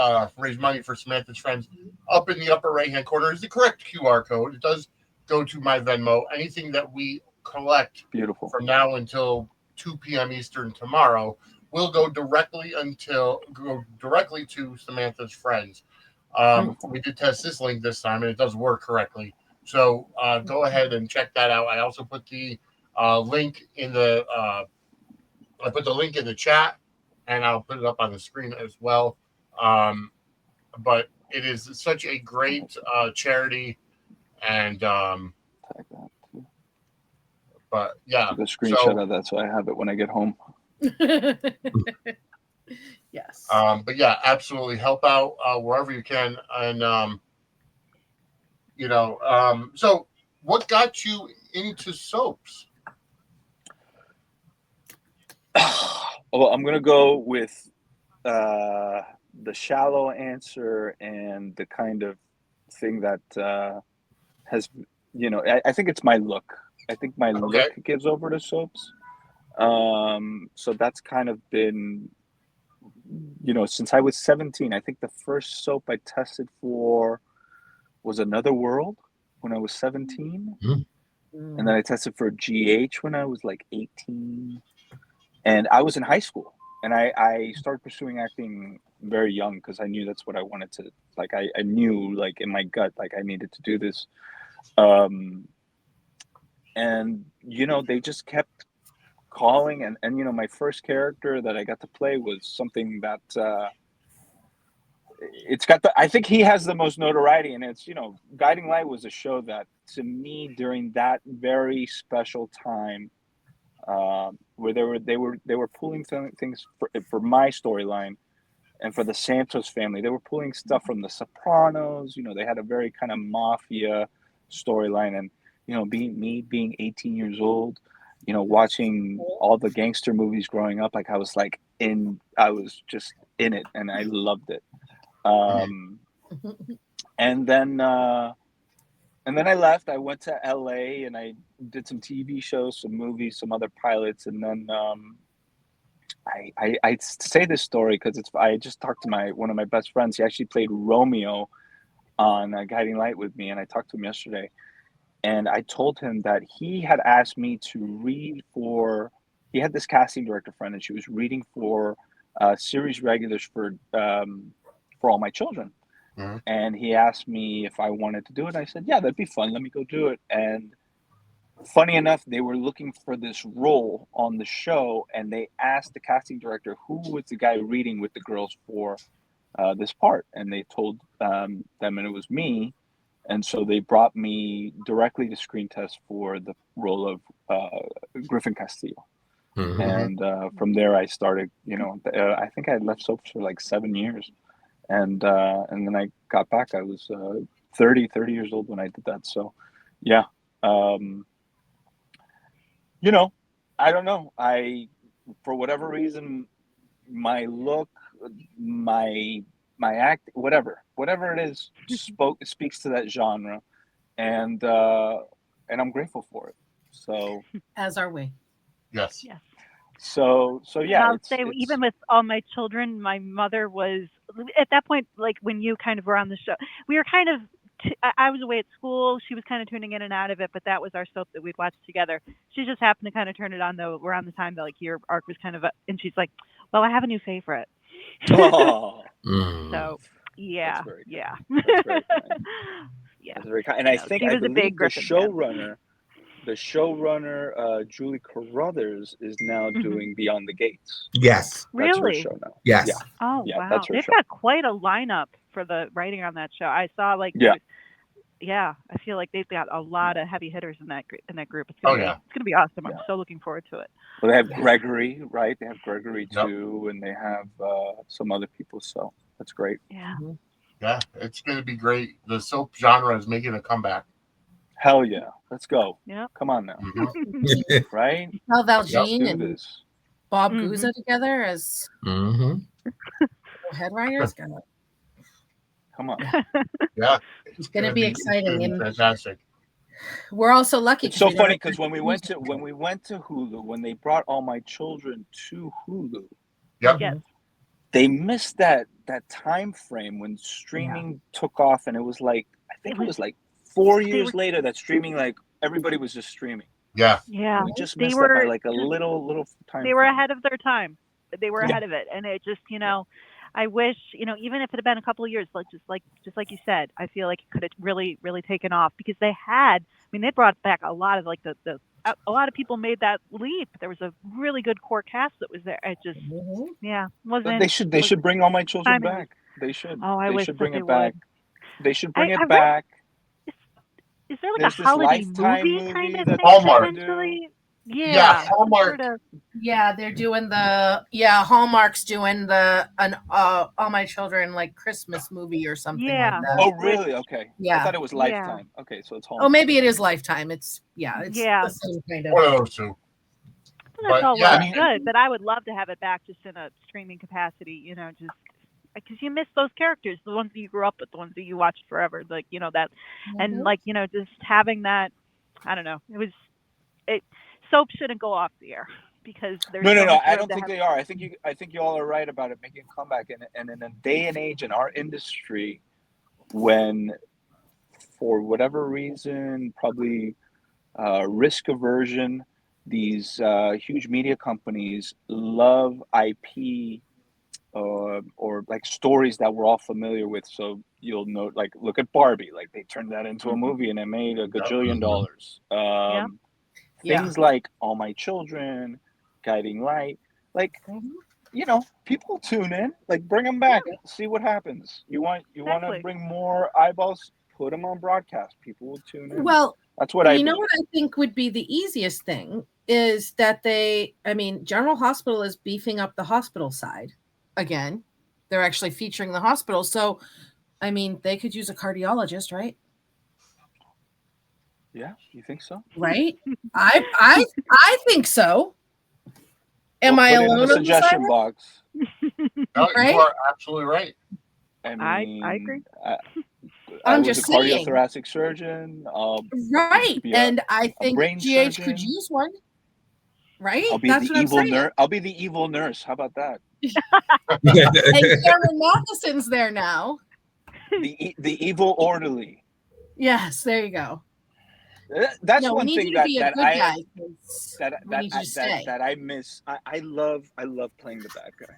[SPEAKER 1] money for Samantha's friends. Up in the upper right-hand corner is the correct QR code. It does go to my Venmo. Anything that we collect
[SPEAKER 3] Beautiful
[SPEAKER 1] from now until 2 p.m. Eastern tomorrow will go directly to Samantha's friends. We did test this link this time, and it does work correctly. So go ahead and check that out. I also put the link in the chat, and I'll put it up on the screen as well. But it is such a great charity, and but yeah,
[SPEAKER 3] the screenshot of that so I have it when I get home.
[SPEAKER 4] Yes.
[SPEAKER 1] But yeah, absolutely help out wherever you can, and so what got you into soaps?
[SPEAKER 3] Well, I'm gonna go with the shallow answer and the kind of thing that has, I think it's my look. I think my look gives over to soaps. So that's kind of been, since I was 17. I think the first soap I tested for was Another World when I was 17. And then I tested for GH when I was like 18. And I was in high school. And I started pursuing acting very young because I knew that's what I wanted to, like, I knew, like, in my gut, like, I needed to do this. And, they just kept calling. And my first character that I got to play was something that it's got I think he has the most notoriety. And it's, Guiding Light was a show that, to me, during that very special time, where they were pulling things for my storyline and for the Santos family. They were pulling stuff from The Sopranos. They had a very kind of mafia storyline, and being 18 years old, watching all the gangster movies growing up, like I was just in it, and I loved it. And then I left. I went to LA and I did some TV shows, some movies, some other pilots. And then I say this story because I just talked to one of my best friends. He actually played Romeo on Guiding Light with me. And I talked to him yesterday. And I told him that he had asked me to read he had this casting director friend, and she was reading for series regulars for All My Children. And he asked me if I wanted to do it. I said, yeah, that'd be fun. Let me go do it. And funny enough, they were looking for this role on the show, and they asked the casting director who was the guy reading with the girls for this part. And they told them, and it was me. And so they brought me directly to screen test for the role of Griffin Castillo.
[SPEAKER 5] Mhm.
[SPEAKER 3] And from there, I started. I think I had left soaps for like 7 years, and then I got back. I was 30 years old when I did that. So, yeah, I don't know. For whatever reason, my look, my act, whatever it is, speaks to that genre, and I'm grateful for it. So,
[SPEAKER 4] As are we.
[SPEAKER 1] Yes.
[SPEAKER 2] Yes.
[SPEAKER 3] so
[SPEAKER 2] And
[SPEAKER 3] yeah,
[SPEAKER 2] I'll say, even with all my children, my mother was at that point, like when you kind of were on the show, we were kind of. I was away at school. She was kind of tuning in and out of it, but that was our soap that we'd watch together. She just happened to kind of turn it on though around the time that like your arc was kind of, and she's like, "Well, I have a new favorite."
[SPEAKER 3] Oh,
[SPEAKER 2] So yeah,
[SPEAKER 3] that's very
[SPEAKER 2] yeah,
[SPEAKER 3] That's very kind.
[SPEAKER 2] yeah.
[SPEAKER 3] That's very kind. And I
[SPEAKER 2] No,
[SPEAKER 3] think
[SPEAKER 2] she
[SPEAKER 3] I
[SPEAKER 2] was a big
[SPEAKER 3] believe
[SPEAKER 2] Griffin fan.
[SPEAKER 3] the showrunner Julie Carruthers is now
[SPEAKER 2] Mhm.
[SPEAKER 3] doing Beyond the Gates.
[SPEAKER 5] Yes.
[SPEAKER 3] That's her
[SPEAKER 2] Really?
[SPEAKER 3] show now.
[SPEAKER 5] Yes.
[SPEAKER 3] Yeah.
[SPEAKER 2] Oh
[SPEAKER 3] Yeah,
[SPEAKER 2] wow,
[SPEAKER 3] that's her
[SPEAKER 2] they've
[SPEAKER 3] show.
[SPEAKER 2] got quite a lineup for the writing on that show. I saw like
[SPEAKER 3] Yeah.
[SPEAKER 2] yeah, I feel like they've got a lot of heavy hitters in that group. It's
[SPEAKER 1] Oh,
[SPEAKER 2] gonna be
[SPEAKER 1] yeah.
[SPEAKER 2] it's gonna be awesome. I'm
[SPEAKER 3] Yeah.
[SPEAKER 2] so looking forward to it.
[SPEAKER 3] Well, they have Gregory, right? They have Gregory
[SPEAKER 1] Yep.
[SPEAKER 3] too, and they have some other people. So that's great.
[SPEAKER 2] Yeah.
[SPEAKER 1] Yeah, it's going to be great. The soap genre is making a comeback.
[SPEAKER 3] Hell yeah, let's go.
[SPEAKER 2] Yep.
[SPEAKER 3] Come on now,
[SPEAKER 1] Mhm.
[SPEAKER 3] right?
[SPEAKER 4] Val
[SPEAKER 3] Let's
[SPEAKER 4] Valjean
[SPEAKER 3] do
[SPEAKER 4] and
[SPEAKER 3] this.
[SPEAKER 4] Bob
[SPEAKER 2] Mhm.
[SPEAKER 4] Guza together as
[SPEAKER 5] Mhm.
[SPEAKER 4] head writers. God,
[SPEAKER 3] Come on.
[SPEAKER 1] Yeah,
[SPEAKER 4] it's going to be exciting. And
[SPEAKER 1] fantastic.
[SPEAKER 4] we're also lucky.
[SPEAKER 3] It's so
[SPEAKER 4] we don't
[SPEAKER 3] funny
[SPEAKER 4] have
[SPEAKER 3] because
[SPEAKER 4] to-
[SPEAKER 3] when we went to Hulu, when they brought All My Children to Hulu,
[SPEAKER 1] Yep.
[SPEAKER 2] Yes.
[SPEAKER 3] they missed that time frame when streaming took off, and it was like I think it was like 4 years later that streaming, like everybody was just streaming.
[SPEAKER 1] Yeah.
[SPEAKER 2] Yeah.
[SPEAKER 3] We just
[SPEAKER 2] They
[SPEAKER 3] missed that by
[SPEAKER 2] were
[SPEAKER 3] like a little time.
[SPEAKER 2] they were
[SPEAKER 3] frame.
[SPEAKER 2] ahead of their time. They were
[SPEAKER 3] Yeah.
[SPEAKER 2] ahead of it, and it just I wish even if it had been a couple of years, like just like you said, I feel like it could have really taken off because they had. I mean, they brought back a lot of like a lot of people made that leap. There was a really good core cast that was there. It just wasn't.
[SPEAKER 3] They should bring All My Children
[SPEAKER 2] timing
[SPEAKER 3] back. They should.
[SPEAKER 2] Oh, I
[SPEAKER 3] They
[SPEAKER 2] wish
[SPEAKER 3] should
[SPEAKER 2] that
[SPEAKER 3] bring
[SPEAKER 2] they
[SPEAKER 3] it back.
[SPEAKER 2] would.
[SPEAKER 3] They should bring
[SPEAKER 2] I
[SPEAKER 3] it
[SPEAKER 2] read-
[SPEAKER 3] back.
[SPEAKER 2] Is there like
[SPEAKER 3] There's
[SPEAKER 2] a
[SPEAKER 3] this
[SPEAKER 2] holiday
[SPEAKER 3] Lifetime
[SPEAKER 2] movie kind
[SPEAKER 3] movie
[SPEAKER 2] of
[SPEAKER 3] that
[SPEAKER 2] thing
[SPEAKER 3] they're trying to do.
[SPEAKER 2] eventually?
[SPEAKER 1] Yeah, Hallmark.
[SPEAKER 2] Sort of.
[SPEAKER 4] Yeah, they're doing Hallmark's doing All My Children like Christmas movie or something
[SPEAKER 2] Yeah.
[SPEAKER 4] like that.
[SPEAKER 3] Oh, really? Okay.
[SPEAKER 4] Yeah.
[SPEAKER 3] I thought it was
[SPEAKER 2] Yeah.
[SPEAKER 3] Lifetime. Okay, so it's Hallmark.
[SPEAKER 4] Oh, maybe it is Lifetime. It's
[SPEAKER 2] Yeah.
[SPEAKER 4] the same kind of.
[SPEAKER 1] One of those two.
[SPEAKER 2] That's
[SPEAKER 1] But,
[SPEAKER 2] all
[SPEAKER 1] yeah,
[SPEAKER 2] well
[SPEAKER 1] I mean-
[SPEAKER 2] good, but I would love to have it back just in a streaming capacity, just because you miss those characters, the ones that you grew up with, the ones that you watched forever, like that, and like just having that. I don't know. Soap shouldn't go off the air because there's
[SPEAKER 3] No.
[SPEAKER 2] much
[SPEAKER 3] I
[SPEAKER 2] room
[SPEAKER 3] don't
[SPEAKER 2] to
[SPEAKER 3] think
[SPEAKER 2] have-
[SPEAKER 3] they are. I think you all are right about it making a comeback. And in a day and age in our industry, when for whatever reason, probably risk aversion, these huge media companies love IP or like stories that we're all familiar with. So you'll know, like, look at Barbie. Like they turned that into a movie and it made a gajillion dollars. Things like All My Children, Guiding Light, like people tune in. Like bring them back, see what happens. You want to bring more eyeballs, put them on broadcast. People will tune in.
[SPEAKER 4] Well,
[SPEAKER 3] that's what I.
[SPEAKER 4] You know what I think would be the easiest thing is that General Hospital is beefing up the hospital side again. They're actually featuring the hospital, so they could use a cardiologist, right?
[SPEAKER 3] Yeah, you think so?
[SPEAKER 4] Right? I think so. Am I alone
[SPEAKER 3] in the suggestion box?
[SPEAKER 1] No,
[SPEAKER 4] Right?
[SPEAKER 1] you are absolutely right.
[SPEAKER 2] I agree.
[SPEAKER 4] I'm
[SPEAKER 3] was
[SPEAKER 4] just
[SPEAKER 3] a
[SPEAKER 4] saying.
[SPEAKER 3] cardiothoracic surgeon.
[SPEAKER 4] Right, and I think
[SPEAKER 3] brain
[SPEAKER 4] GH
[SPEAKER 3] surgeon.
[SPEAKER 4] could use one. Right?
[SPEAKER 3] I'll be
[SPEAKER 4] That's
[SPEAKER 3] the
[SPEAKER 4] what I'm
[SPEAKER 3] evil
[SPEAKER 4] saying.
[SPEAKER 3] nurse. I'll be the evil nurse. How about that?
[SPEAKER 4] And Cameron Matheson's there now.
[SPEAKER 3] The evil orderly.
[SPEAKER 4] Yes, there you go.
[SPEAKER 3] That's
[SPEAKER 4] No,
[SPEAKER 3] one
[SPEAKER 4] we need
[SPEAKER 3] thing
[SPEAKER 4] you to be a
[SPEAKER 3] that
[SPEAKER 4] good guy, 'cause we need you to stay.
[SPEAKER 3] that I miss. I love playing the bad guy.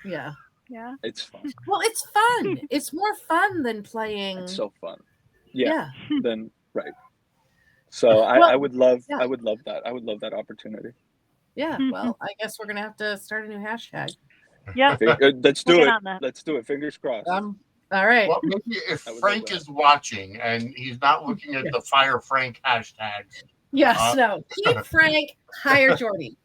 [SPEAKER 4] Yeah.
[SPEAKER 2] Yeah.
[SPEAKER 3] It's fun.
[SPEAKER 4] Well, it's fun. It's more fun than playing.
[SPEAKER 3] It's so fun. Yeah. Then right. So I would love that. I would love that opportunity.
[SPEAKER 4] Yeah. Well, I guess we're gonna have to start a new hashtag.
[SPEAKER 2] Yeah.
[SPEAKER 3] Let's do
[SPEAKER 2] We'll get
[SPEAKER 3] it.
[SPEAKER 2] on that.
[SPEAKER 3] Let's do it. Fingers crossed.
[SPEAKER 4] All right.
[SPEAKER 1] Well, maybe if
[SPEAKER 3] I would love
[SPEAKER 1] Frank
[SPEAKER 3] that.
[SPEAKER 1] is watching and he's not looking at the Fire Frank hashtags.
[SPEAKER 4] Yes, no. Keep Frank, hire Jordi.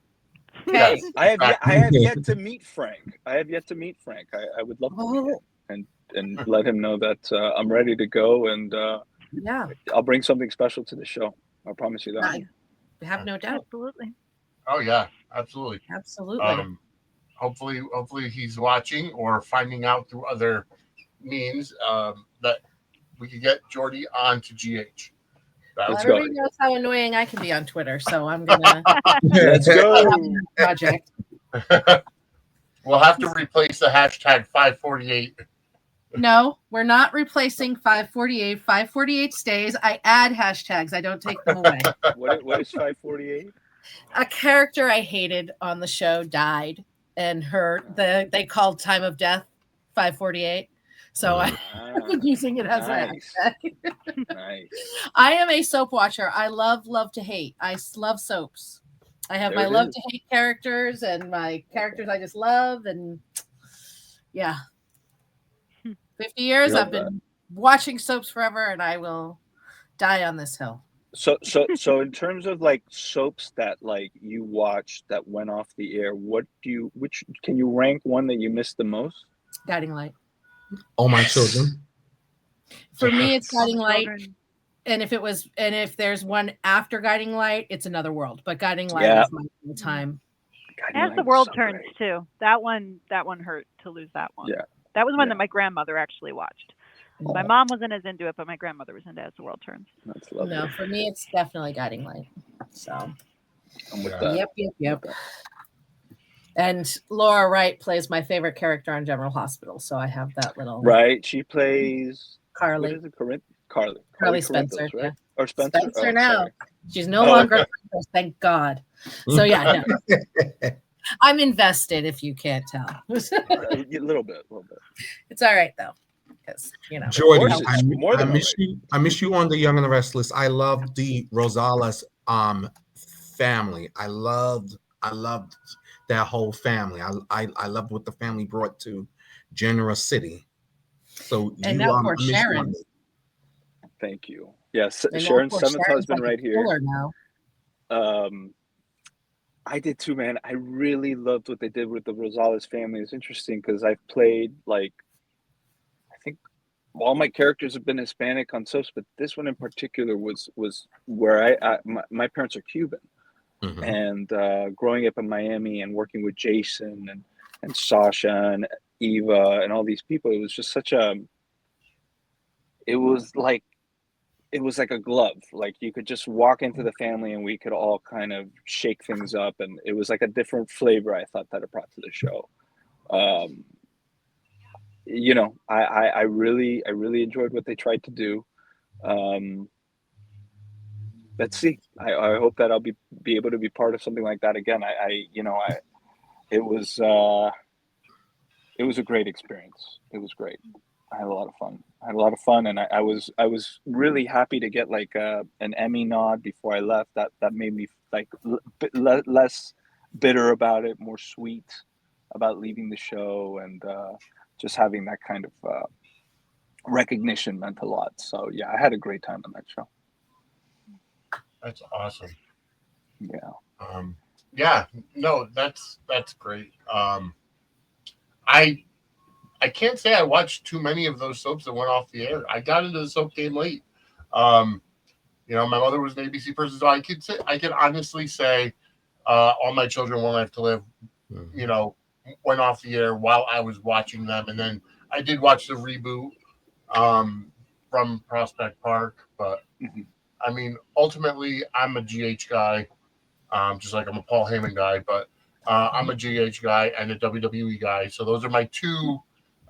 [SPEAKER 4] Okay.
[SPEAKER 1] Yes.
[SPEAKER 3] I have yet to meet Frank. I would love to meet
[SPEAKER 4] Oh,
[SPEAKER 3] him and let him know that I'm ready to go, and
[SPEAKER 4] yeah.
[SPEAKER 3] I'll bring something special to the show. I promise you that.
[SPEAKER 4] I have no doubt.
[SPEAKER 2] Absolutely.
[SPEAKER 1] Oh yeah, absolutely.
[SPEAKER 4] Absolutely.
[SPEAKER 1] Hopefully he's watching or finding out through other means that we could get Jordi on to GH.
[SPEAKER 4] Well,
[SPEAKER 3] Let's go.
[SPEAKER 4] everybody knows how annoying I can be on Twitter, so I'm gonna
[SPEAKER 3] Let's go.
[SPEAKER 4] project.
[SPEAKER 1] We'll have to replace the hashtag 548.
[SPEAKER 4] No, we're not replacing 548. 548 stays. I add hashtags. I don't take them away.
[SPEAKER 3] What is 548?
[SPEAKER 4] A character I hated on the show died, and they called time of death 548. So I've been using it as
[SPEAKER 3] Nice.
[SPEAKER 4] a hashtag.
[SPEAKER 3] Nice.
[SPEAKER 4] I am a soap watcher. I love to hate. I love soaps. I have
[SPEAKER 3] There
[SPEAKER 4] my
[SPEAKER 3] it
[SPEAKER 4] love
[SPEAKER 3] is.
[SPEAKER 4] to hate characters and my characters I just love, and yeah. 50 years
[SPEAKER 3] Love
[SPEAKER 4] I've been watching soaps forever, and I will die on this hill.
[SPEAKER 3] So in terms of like soaps that like you watched that went off the air, which can you rank one that you missed the most?
[SPEAKER 4] Guiding Light.
[SPEAKER 5] All My Children.
[SPEAKER 4] For me, it's
[SPEAKER 2] All the
[SPEAKER 4] Guiding Light.
[SPEAKER 2] children.
[SPEAKER 4] And if there's one after Guiding Light, it's Another World. But Guiding Light
[SPEAKER 3] Yeah.
[SPEAKER 4] is my full time.
[SPEAKER 3] Guiding
[SPEAKER 2] As
[SPEAKER 3] Light
[SPEAKER 2] the
[SPEAKER 3] was
[SPEAKER 2] world
[SPEAKER 3] so
[SPEAKER 2] turns
[SPEAKER 3] great.
[SPEAKER 2] too. That one hurt to lose that one.
[SPEAKER 3] Yeah.
[SPEAKER 2] That was one
[SPEAKER 3] Yeah.
[SPEAKER 2] that my grandmother actually watched. My mom wasn't as into it, but my grandmother was into As the World Turns.
[SPEAKER 3] That's lovely.
[SPEAKER 4] No, for me, it's definitely Guiding Light. So,
[SPEAKER 3] I'm with
[SPEAKER 1] Yeah.
[SPEAKER 3] that.
[SPEAKER 4] yep. And Laura Wright plays my favorite character on General Hospital. So I have that little
[SPEAKER 3] Right? She plays what
[SPEAKER 4] Carly.
[SPEAKER 3] is it? Carly
[SPEAKER 4] Spencer,
[SPEAKER 3] Corinthos, right?
[SPEAKER 4] yeah.
[SPEAKER 3] Or Spencer?
[SPEAKER 4] Spencer
[SPEAKER 3] Oh,
[SPEAKER 4] now.
[SPEAKER 3] sorry.
[SPEAKER 4] She's no
[SPEAKER 3] Oh,
[SPEAKER 4] longer
[SPEAKER 3] okay.
[SPEAKER 4] a princess, thank God. So yeah, no. I'm invested if you can't tell.
[SPEAKER 3] A little bit.
[SPEAKER 4] It's all right though. Because
[SPEAKER 5] Jordi,
[SPEAKER 3] course, it's more
[SPEAKER 5] I
[SPEAKER 3] than
[SPEAKER 5] miss
[SPEAKER 3] alright.
[SPEAKER 5] you. I miss you on the Young and the Restless. I love the Rosales family. I loved that whole family. I loved what the family brought to General City. So
[SPEAKER 4] And
[SPEAKER 5] you
[SPEAKER 4] now poor
[SPEAKER 5] I miss you
[SPEAKER 4] Sharon.
[SPEAKER 5] on that.
[SPEAKER 3] Thank you. Yes,
[SPEAKER 4] And now
[SPEAKER 3] Sharon's
[SPEAKER 4] poor
[SPEAKER 3] seventh
[SPEAKER 4] Sharon's
[SPEAKER 3] husband
[SPEAKER 4] like a
[SPEAKER 3] right here.
[SPEAKER 4] killer now.
[SPEAKER 3] I did too, man. I really loved what they did with the Rosales family. It's interesting because I've played I think all my characters have been Hispanic on soaps, but this one in particular was where my parents are Cuban,
[SPEAKER 5] Mhm.
[SPEAKER 3] and growing up in Miami and working with Jason and Sasha and Eva and all these people, it was just it was like a glove. Like you could just walk into the family and we could all kind of shake things up, and it was like a different flavor I thought that it brought to the show. I really enjoyed what they tried to do. Let's see. I hope that I'll be able to be part of something like that again. It was a great experience. It was great. I had a lot of fun, and I was really happy to get like an Emmy nod before I left. That made me like less bitter about it, more sweet about leaving the show, and just having that kind of recognition meant a lot. So yeah, I had a great time on that show.
[SPEAKER 1] That's awesome.
[SPEAKER 3] Yeah.
[SPEAKER 1] No, that's great. I can't say I watched too many of those soaps that went off the air. I got into the soap game late. My mother was an ABC person, so I could honestly say All My Children, One Life to Live, went off the air while I was watching them. And then I did watch the reboot from Prospect Park. But, I mean, ultimately, I'm a GH guy, just like I'm a Paul Heyman guy. But I'm a GH guy and a WWE guy. So those are my two.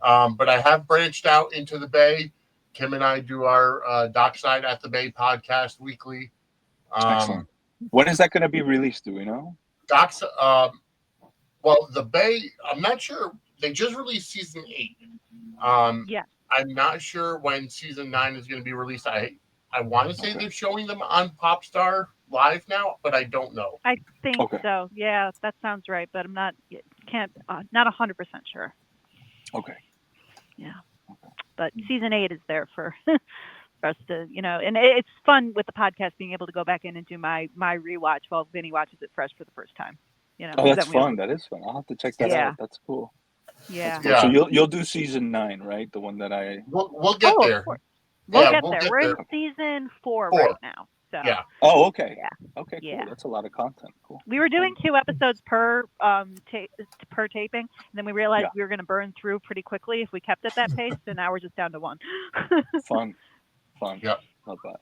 [SPEAKER 1] But I have branched out into the Bay. Kim and I do our Dockside at the Bay podcast weekly.
[SPEAKER 3] Excellent. When is that going to be released? Do we know?
[SPEAKER 1] Well, the Bay, I'm not sure. They just released season 8.
[SPEAKER 2] Yeah.
[SPEAKER 1] I'm not sure when season 9 is going to be released. I want to say they're showing them on Popstar Live now, but I don't know.
[SPEAKER 2] I think
[SPEAKER 3] Okay.
[SPEAKER 2] so. Yeah, that sounds right, but I'm not 100% sure.
[SPEAKER 3] Okay.
[SPEAKER 2] Yeah. But season 8 is there for us to, and it's fun with the podcast being able to go back in and do my rewatch while Vinny watches it fresh for the first time.
[SPEAKER 3] Oh, that's fun. That is fun. I'll have to check that
[SPEAKER 2] Yeah.
[SPEAKER 3] out. That's cool.
[SPEAKER 2] Yeah.
[SPEAKER 3] That's cool. So you'll do season 9, right? The one that
[SPEAKER 1] we'll get there.
[SPEAKER 2] We'll get there. We're in season 4 right now. So.
[SPEAKER 1] Yeah.
[SPEAKER 3] Oh, okay.
[SPEAKER 2] Yeah.
[SPEAKER 3] Okay, cool.
[SPEAKER 2] Yeah.
[SPEAKER 3] That's a lot of content. Cool.
[SPEAKER 2] We were doing 2 episodes per taping, and then we realized we were going to burn through pretty quickly if we kept at that pace, and now we're just down to 1.
[SPEAKER 3] Fun.
[SPEAKER 1] Yeah.
[SPEAKER 3] Love that.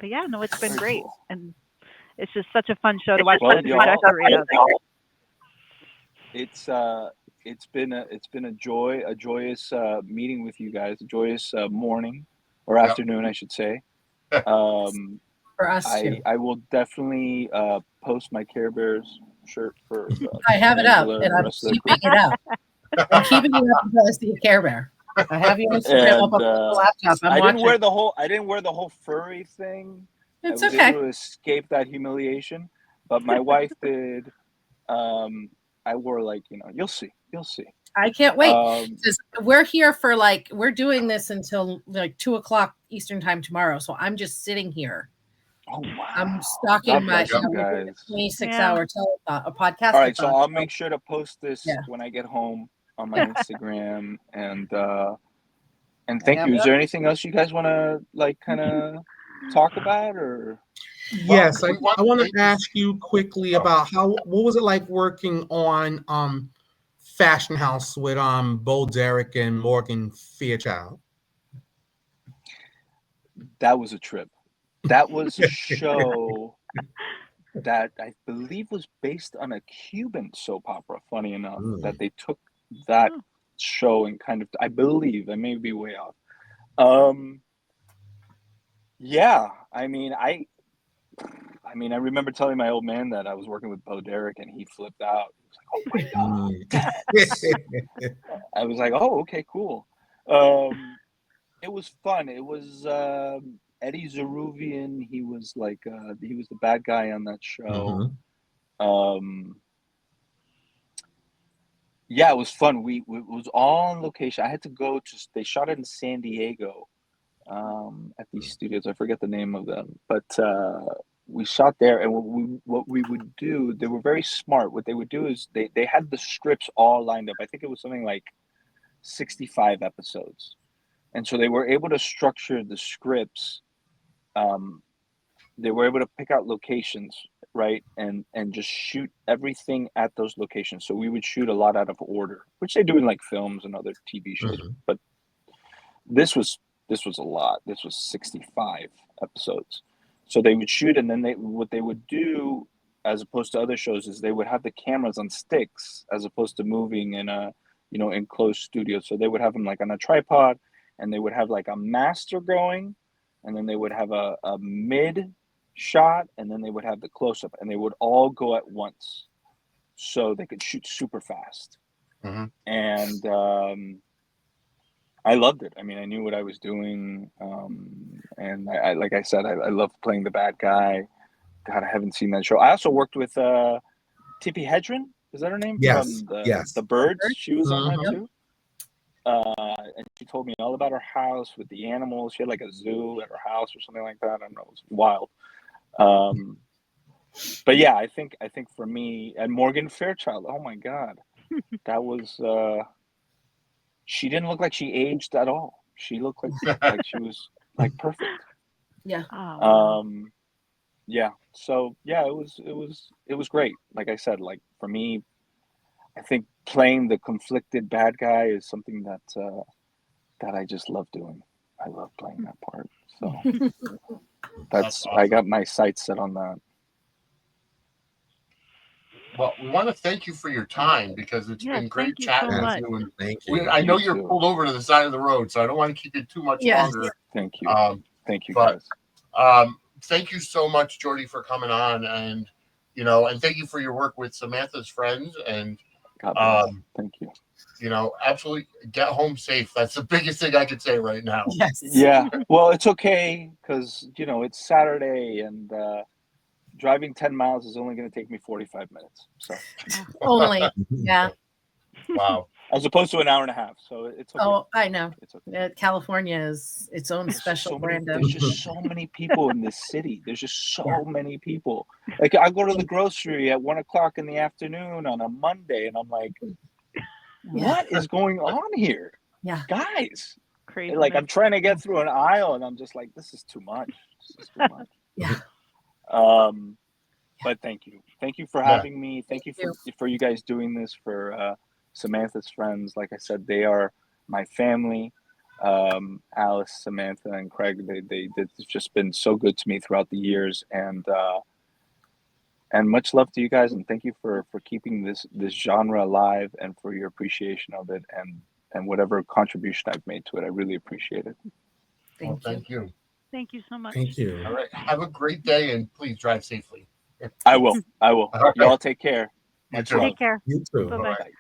[SPEAKER 2] But yeah, no, it's been
[SPEAKER 3] Very
[SPEAKER 2] great,
[SPEAKER 3] cool.
[SPEAKER 2] and it's just such a fun show to watch.
[SPEAKER 3] Well, it's been a joyous meeting with you guys, a joyous morning or afternoon, I should say.
[SPEAKER 4] For us too.
[SPEAKER 3] I will definitely post my Care Bears shirt for.
[SPEAKER 4] I have it up, and I'm keeping it up. I'm keeping it up until I see a Care Bear. I have you on Instagram up on the laptop. I didn't
[SPEAKER 3] wear the whole furry thing.
[SPEAKER 4] It's
[SPEAKER 3] I was
[SPEAKER 4] okay.
[SPEAKER 3] able to escape that humiliation, but my wife did. I wore you'll see.
[SPEAKER 4] I can't wait. We're here for we're doing this until 2:00 Eastern time tomorrow. So I'm just sitting here.
[SPEAKER 3] Oh wow!
[SPEAKER 4] I'm stalking my 26-hour podcast.
[SPEAKER 3] All right, so I'll make sure to post this when I get home on my Instagram and thank you. Is there anything else you guys want to kind of talk about or?
[SPEAKER 5] Yes, I want to ask you quickly about what was it like working on Fashion House with Bo Derek and Morgan Fairchild?
[SPEAKER 3] That was a trip. That was a show that I believe was based on a Cuban soap opera, funny enough, that they took that show and kind of, I believe, I may be way off. Yeah, I remember telling my old man that I was working with Bo Derek and he flipped out. He was like, oh my God. I was like, oh, okay, cool. It was fun. It was Eddie Zeruvian. He was he was the bad guy on that show. Yeah, it was fun. It was all on location. I had to go they shot it in San Diego at these studios. I forget the name of them, but we shot there. And what we would do, they were very smart. What they would do is they had the scripts all lined up. I think it was something like 65 episodes. And so they were able to structure the scripts. They were able to pick out locations, right? And just shoot everything at those locations. So we would shoot a lot out of order, which they do in films and other TV shows. But this was a lot. This was 65 episodes. So they would shoot, and then what they would do, as opposed to other shows, is they would have the cameras on sticks as opposed to moving in a enclosed studio. So they would have them on a tripod, and they would have a master going, and then they would have a mid shot, and then they would have the close up, and they would all go at once, so they could shoot super fast. And I loved it. I knew what I was doing, and I like I said, I loved playing the bad guy. God, I haven't seen that show. I also worked with Tippi Hedren. Is that her name?
[SPEAKER 5] Yes.
[SPEAKER 3] From
[SPEAKER 5] yes.
[SPEAKER 3] The Birds. She was on that too. And she told me all about her house with the animals. She had a zoo at her house or something like that. I don't know. It was wild. But yeah, I think for me and Morgan Fairchild. Oh my God, that was. She didn't look like she aged at all. She looked like she was perfect.
[SPEAKER 4] Yeah.
[SPEAKER 3] Yeah. So yeah, it was great. Like I said, for me, I think playing the conflicted bad guy is something that I just love doing. I love playing that part. So that's awesome. I got my sights set on that.
[SPEAKER 1] Well, we want to thank you for your time because it's been great chatting with you. And
[SPEAKER 5] thank you.
[SPEAKER 1] I know you're pulled over to the side of the road, so I don't want to keep it too much longer.
[SPEAKER 3] Thank you. Thank you,
[SPEAKER 1] but,
[SPEAKER 3] guys.
[SPEAKER 1] Thank you so much, Jordi, for coming on, and and thank you for your work with Samantha's friends. And
[SPEAKER 3] thank you.
[SPEAKER 1] Absolutely get home safe. That's the biggest thing I could say right now.
[SPEAKER 4] Yes.
[SPEAKER 3] Yeah. Well, it's okay because it's Saturday and driving 10 miles is only going to take me 45 minutes. So
[SPEAKER 4] only. Yeah.
[SPEAKER 1] Wow.
[SPEAKER 3] as opposed to an hour and a half. So it's okay.
[SPEAKER 4] Oh, I know.
[SPEAKER 3] It's okay.
[SPEAKER 4] California is its own special brand of.
[SPEAKER 3] There's just so many people in this city. There's just so many people. Like I go to the grocery at 1 o'clock in the afternoon on a Monday, and I'm like, what is going on here?
[SPEAKER 4] Yeah.
[SPEAKER 3] Guys.
[SPEAKER 2] Crazy.
[SPEAKER 3] Like I'm trying to get through an aisle, and I'm just like, this is too much. This is too much.
[SPEAKER 4] Yeah.
[SPEAKER 3] But thank you for having me. Thank you for you guys doing this for Samantha's friends. Like I said, they are my family. Alice, Samantha, and Craig, they've just been so good to me throughout the years, and much love to you guys, and thank you for keeping this genre alive, and for your appreciation of it, and whatever contribution I've made to it. I really appreciate it.
[SPEAKER 1] Thank you.
[SPEAKER 2] Thank you so much.
[SPEAKER 5] Thank you.
[SPEAKER 1] All right. Have a great day, and please drive safely.
[SPEAKER 3] I will.
[SPEAKER 1] Okay.
[SPEAKER 3] Y'all take care.
[SPEAKER 1] You
[SPEAKER 3] Much
[SPEAKER 1] too.
[SPEAKER 3] love.
[SPEAKER 2] Take care.
[SPEAKER 5] You too.
[SPEAKER 2] Bye-bye.
[SPEAKER 3] Bye.